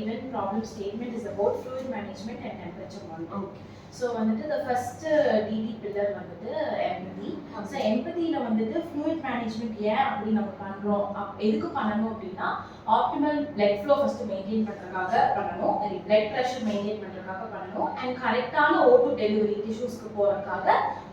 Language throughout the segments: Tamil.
given problem statement is about fluid management and temperature monitoring. Okay. So வந்துட்டு the first DD pillar வந்துட்டு empathy. So empathyல வந்துட்டு fluid management ஏன் அப்படி நம்ம பண்றோம், எதுக்கு பண்ணணும் அப்படின்னா optimal blood flow first maintain பண்றதுக்காக பண்ணணும், blood pressure maintain பண்றதுக்காக பண்ணணும், and கரெக்டான O2 delivery tissuesக்கு போறதுக்காக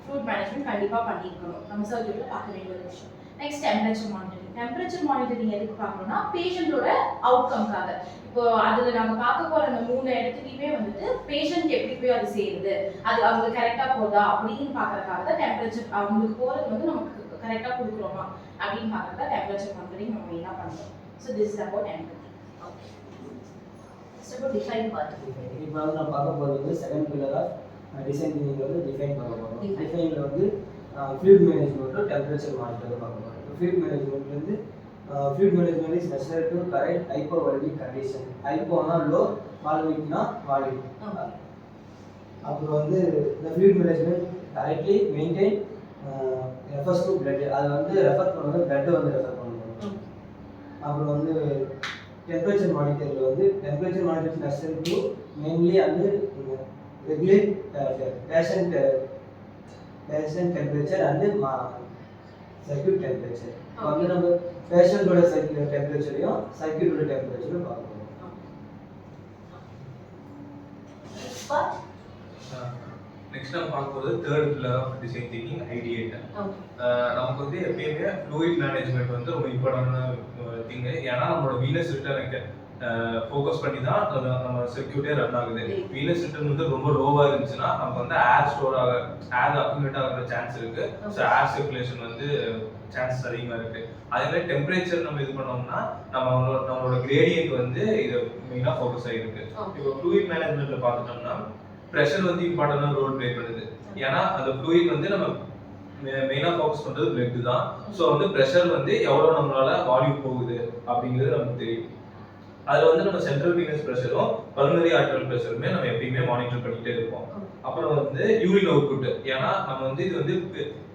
fluid management கண்டிப்பா பண்ணிருக்கணும். நம்ம சர்ஜரியில பார்க்க வேண்டிய ஒரு விஷயம். Next temperature monitoring. Temperature monitoring எதுக்கு பார்க்கணும்னா பேஷண்டோட அவுட்கம்காக. இப்போ அதுல நம்ம பார்க்க போற அந்த 3 இடத்துலயுமே வந்துட்டு பேஷண்ட் எப்படி போய் அது செய்யுது, அது அவங்க கரெக்டா போதா அப்படின்னு பாக்குறதுக்காக தான் டெம்பரேச்சர் அவங்களுக்கு போறது வந்து நமக்கு கரெக்டா கொடுக்குறோமா அப்படின்னு பாக்குறதுக்கு டெம்பரேச்சர் மானிட்டரிங் நம்ம மெயினா பண்றோம். So this is about empathy. Okay, it's about define part. இப்போ வந்து நான் பார்க்க போகிறது வந்து second pillar of design thinking வந்து டிஃபைன் பண்ண போகிறோம். டிஃபைனில் வந்து ஃப்ளூயிட் மேனேஜ்மெண்ட்டும் டெம்பரேச்சர் மானிட்டரும் பார்க்க போகிறோம். இப்போ ஃப்ளூயிட் மேனேஜ்மெண்ட் வந்து fluid management is necessary to correct hypovolemic condition. Hypoனா low, volumicனா volume. அப்புறம் வந்து the fluid management correctly maintain refers to blood. அது வந்து ரெஃபர் பண்ணுறது blood வந்து ரெஃபர் பண்ணணும். அப்புறம் வந்து temperature monitoring வந்து temperature monitoring is necessary to mainly and regulate patient temperature and circuit temperature. வந்து நம்ம பேஷண்டோட டெம்பரேச்சரையும் சர்க்யூட்டோட டெம்பரேச்சரையும் பார்க்கணும். நெக்ஸ்ட் நம்ம பார்க்க போகிறது third pillar of design thinking ideate. நமக்கு வந்து எப்பயுமே ஃப்ளூயிட் மேனேஜ்மெண்ட் வந்து ரொம்ப இம்பார்ட்டன்டான திங்கு. ஏன்னா நம்மளோட வீனஸ் ரிட்டர்னுக்கு ஃபோக்கஸ் பண்ணி தான் நம்ம சர்க்யூட்டே ரன் ஆகுது. வீனஸ் ரிட்டர்ன் வந்து ரொம்ப லோவாக இருந்துச்சுன்னா நமக்கு வந்து ஏர் ஸ்டோர் ஏர் அக்குமுலேட் ஆகிற சான்ஸ் இருக்கு. ஸோ ஏர் சர்க்குலேஷன் வந்து சான்சஸ் அதிகமாக இருக்கு. அதே மாதிரி டெம்பரேச்சர் நம்ம இது பண்ணோம்னா நம்மளோட கிரேடியன்ட் வந்து இது மெயினாக ஃபோக்கஸ் ஆகிருக்கு. இப்போ ஃப்ளூயிட் மேனேஜ்மெண்ட்ல பார்த்துட்டோம்னா ப்ரெஷர் வந்து இம்பார்ட்டன்டான ரோல் ப்ளே பண்ணுது. ஏன்னா அந்த ஃப்ளூயிட் வந்து நம்ம மெயினாக ஃபோக்கஸ் பண்ணுறது பிளட் தான். ஸோ வந்து ப்ரெஷர் வந்து எவ்வளோ நம்மளால வால்யூம் போகுது அப்படிங்கிறது நமக்கு தெரியும். அதில் வந்து நம்ம சென்ட்ரல் வீனஸ் ப்ரெஷரும் பல்மனரி ஆர்டரியல் ப்ரெஷருமே நம்ம எப்பயுமே மானிட்டர் பண்ணிகிட்டே இருப்போம். அப்புறம் வந்து யூரின் அவுட்புட். ஏன்னா நம்ம வந்து இது வந்து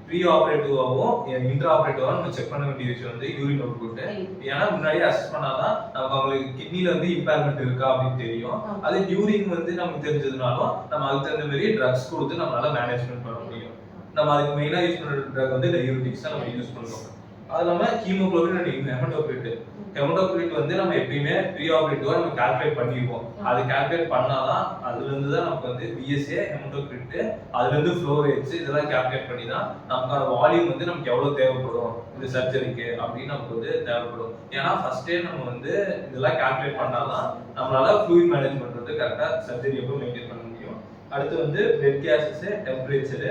ப்ரீ ஆப்ரேட்டிவாகவும் இன்ட்ரா ஆப்ரேட்டிவாகவும் நம்ம செக் பண்ண வேண்டிய விஷயம் வந்து யூரின் அவுட்புட். ஏன்னா முன்னாடியே அசஸ் பண்ணாதான் நமக்கு அவங்களுக்கு கிட்னில வந்து இம்பேர்மெண்ட் இருக்கா அப்படின்னு தெரியும். அது டியூரிங் வந்து நமக்கு தெரிஞ்சதுனாலும் நம்ம அதுக்கு தகுந்த மாதிரி ட்ரக்ஸ் கொடுத்து நம்மளால மேனேஜ்மெண்ட் பண்ண முடியும். நம்ம அதுக்கு மெயினாக யூஸ் பண்ணுற ட்ரக் வந்து டயூரிட்டிக்ஸ் தான் நம்ம யூஸ் பண்ணுறோம். அது இல்லாமல் ஹீமோகுளோபின் அண்ட் ஹெமட்டோக்ரிட். ஹெமட்டோக்ரிட் வந்து நம்ம எப்பயுமே ப்ரீ ஆப்ரேட்டிவா நம்ம கால்குலேட் பண்ணிருப்போம். அது கால்குலேட் பண்ணாதான் அதுல இருந்து தான் நமக்கு வந்து பிஎஸ்ஏ ஹெமட்டோக்ரிட் அதுல இருந்து ஃப்ளோ ரேட்ஸ் இதெல்லாம் கால்குலேட் பண்ணி தான் நமக்கான வால்யூம் வந்து நமக்கு எவ்வளவு தேவைப்படும் இந்த சர்ஜரிக்கு அப்படின்னு நமக்கு வந்து தேவைப்படும். ஏன்னா ஃபர்ஸ்டே நம்ம வந்து இதெல்லாம் கால்குலேட் பண்ணாதான் நம்மளால ஃப்ளூயிட் மேனேஜ்மெண்ட் வந்து கரெக்டா சர்ஜரி எப்போ மெயின்டைன் பண்ண முடியும். அடுத்து வந்து blood gases, temperature,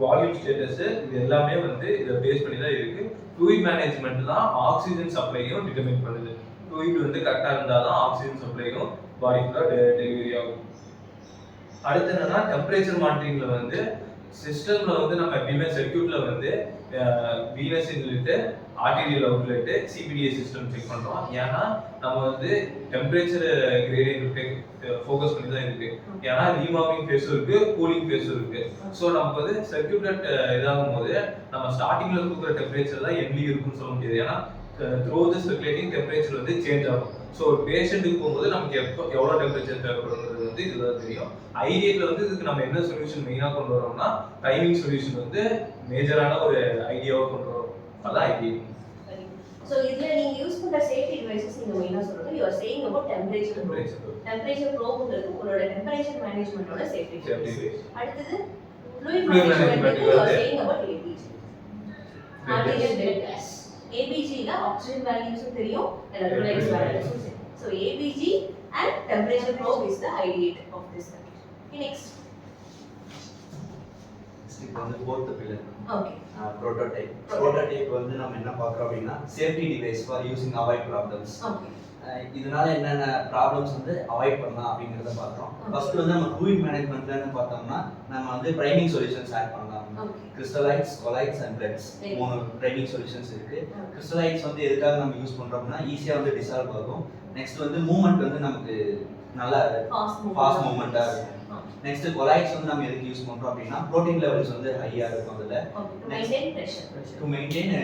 volume status இது எல்லாமே வந்து இதை பேஸ் பண்ணி தான் இருக்கு. ஃப்ளூயிட் மேனேஜ்மெண்ட் தான் ஆக்சிஜன் சப்ளையும் டிட்டர்மின் பண்ணுது. ஃப்ளூயிட் வந்து கரெக்டாக இருந்தால் தான் ஆக்சிஜன் சப்ளையும் பாடிக்குள்ள டெலிவரி ஆகும். அடுத்து என்னன்னா டெம்பரேச்சர் மானிட்டரிங்ல வந்து சிஸ்டம்ல வந்து நம்ம எப்பயுமே சர்க்யூட்ல வந்து venous inlet, arterial outlet, CPDA system check பண்றோம். ஏன்னா நம்ம வந்து டெம்பரேச்சர் கிரேடியன்ட் ஃபோக்கஸ் பண்ணி தான் இருக்கு. ஏன்னா ரீவார்மிங் ஃபேஸும் இருக்கு, கூலிங் ஃபேஸும் இருக்கு. ஸோ நமக்கு வந்து சர்க்யூட்லெட் இதாகும் போது நம்ம ஸ்டார்டிங்ல கொடுக்குற டெம்பரேச்சர் தான் எண்ட்லி இருக்குன்னு சொல்ல முடியாது. ஏன்னா த்ரூ தி சர்க்குலேட்டிங் டெம்பரேச்சர் வந்து சேஞ்ச் ஆகும். ஸோ ஒரு பேஷண்ட்டுக்கு போகும்போது நமக்கு எவ்வளோ டெம்பரேச்சர் தேவைப்படுங்கிறது வந்து இதுதான் தெரியும். ஐடியாவில் வந்து இதுக்கு நம்ம என்ன சொல்யூஷன் மெயினாக கொண்டு வரோம்னா டைமிங் சொல்யூஷன் வந்து மேஜரான ஒரு ஐடியாவை கொண்டு வரோம். அதான் ஐடியா. So இதுல நீங்க யூஸ் பண்ற சேஃப்டி டிவைசஸ் நீங்க மெயினா சொல்றது you are saying about temperature probeங்கிறது உங்களோட டெம்பரேச்சர் மேனேஜ்மென்ட்டோட சேஃப்டி டிவைஸ். அடுத்து fluid management you are saying about ABG. arterial blood gas. ABG ல ஆக்ஸிஜன் வேல்யூஸும் தெரியும், எலக்ட்ரோலைட்ஸ் வேல்யூஸும் தெரியும். So ABG and temperature probe is the ideate of this condition. Okay, next. இப்போ வந்து fourth pillar. Okay. Prototype வந்து நம்ம என்ன பார்க்கறோம் அப்படினா safety device for using avoid problems. Okay. இதனால என்னென்ன ப்ராப்ளம்ஸ் வந்து அவாய்ட் பண்ணலாம் அப்படிங்கறத பார்க்கறோம். ஃபர்ஸ்ட் வந்து நம்ம ஃப்ளூயிட் மேனேஜ்மென்ட்லன்னு பார்த்தோம்னா நம்ம வந்து பிரைமிங் சொல்யூஷன்ஸ் ஆட் பண்ணலாம். கிறிஸ்டலைட்ஸ், கொலைட்ஸ் அண்ட் பிளட்ஸ் மூணு பிரைமிங் சொல்யூஷன்ஸ் இருக்கு. கிறிஸ்டலைட்ஸ் வந்து எதுக்காக நம்ம யூஸ் பண்றோம்னா ஈஸியா வந்து டிசால்வ் ஆகும். நெக்ஸ்ட் வந்து மூவ்மெண்ட் வந்து நமக்கு நல்லா ஃபாஸ்ட் மூவ்மெண்டா இருக்கும். நெக்ஸ்ட் கொலைட்ஸ் வந்து நம்ம எதுக்கு யூஸ் பண்றோம் அப்படின்னா புரோட்டீன் லெவல்ஸ் வந்து ஹையா இருக்கும் அதுல. To maintain pressure. To maintain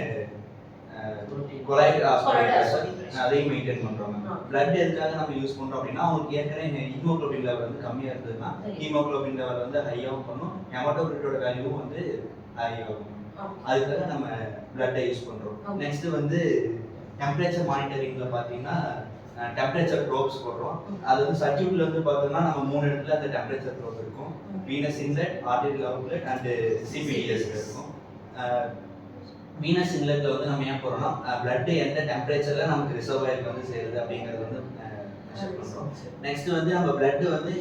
colloid Colloidal அதையும் மெயின்டைன் பண்றோம். ஆ. பிளட் எதுக்காக நம்ம யூஸ் பண்றோம் அப்படின்னா அவங்களுக்கு ஏற்கனவே ஹீமோகுளோபின் லெவல் வந்து கம்மியா இருந்ததுன்னா ஹீமோகுளோபின் லெவல் வந்து ஹையாகவும் பண்ணும், ஹெமட்டோகிரிட்டோட வேல்யூவும் வந்து ஹையாகும். அதுக்காக நம்ம பிளட்டை யூஸ் பண்றோம். Okay. நெக்ஸ்ட் வந்து டெம்பரேச்சர் மானிட்டரிங்ல பாத்தீங்கன்னா டெம்பரேச்சர் ப்ரோப்ஸ் போடுறோம். அது வந்து சர்க்யூட்ல வந்து பார்த்தோம்னா நம்ம 3 இடத்துல அந்த டெம்பரேச்சர் ப்ரோப் இருக்கும். வீனஸ் இன்லெட், ஆர்டரியல் அவுட்லெட் அண்ட் சிபிடிஎஸ் இருக்கும். வீனஸ் இன்லெட்ல வந்து நம்ம ஏன் போறோம்னா பிளட் எந்த டெம்பரேச்சர்ல நமக்கு ரிசர்வாயருக்கு வந்து சேருது அப்படிங்கறது வந்து மெஷர் பண்றோம். நெக்ஸ்ட் வந்து நம்ம பிளட் வந்து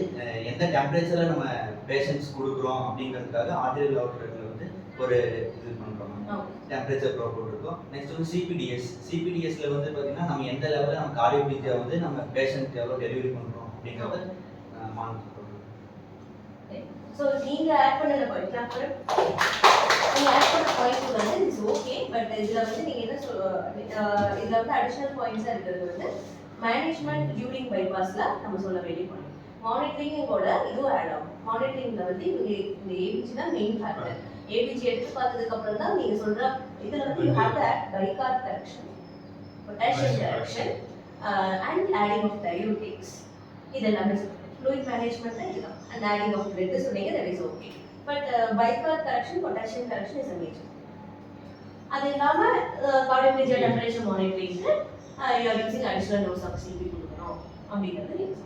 எந்த டெம்பரேச்சர்ல நம்ம பேஷண்ட்ஸ் கொடுக்குறோம் அப்படிங்கிறதுக்காக ஆர்டரியல் அவுட்லெட்ல வந்து ஒரு இது பண்றோம், டெம்பரேச்சர் ப்ரோப் போட்டிருக்கோம். நெக்ஸ்ட் வந்து சிபிடிஎஸ்ல வந்து பார்த்தீங்கன்னா நம்ம எந்த லெவலில் நம்ம கார்டியோபீஜியா வந்து நம்ம பேஷண்ட் எவ்வளோ டெலிவரி பண்ணுறோம் அப்படிங்கிறத மானிட்டர் பண்ணுறோம். ஸோ நீங்கள் ஆட் பண்ண பாயிண்ட் நீங்கள் ஆட் பண்ண பாயிண்ட் வந்து இட்ஸ் ஓகே. பட் இதில் வந்து நீங்கள் என்ன இதில் வந்து அடிஷ்னல் பாயிண்ட்ஸாக இருக்கிறது வந்து மேனேஜ்மெண்ட் டியூரிங் பைபாஸில் நம்ம சொல்ல வேண்டிய பாயிண்ட். மானிட்டரிங்கோட இதுவும் ஆட் ஆகும். மானிட்டரிங்கில் வந்து இவங்க இந்த ஏபிஜி தான் மெயின் ஃபேக்டர். ஏபிஜி எடுத்து பார்த்ததுக்கு அப்புறம் தான் நீங்கள் சொல்கிற இதில் வந்து you have to add bicarb correction, potassium correction and adding of diuretics. இது எல்லாமே சொல்கிறேன். ஃப்ளூயிட் மேனேஜ்மெண்ட்னா இதுதான். அண்ட் ஆடிங் ஆஃப் பிளட் சொன்னீங்க, that is okay. But bicarb correction, potassium correction is a major. அது இல்லாமல் கார்டியோபீஜியா டெம்பரேச்சர் மானிட்டரிங்க்கு you are using additional dose of CP கொடுக்கணும் அப்படிங்கிறது நீங்கள்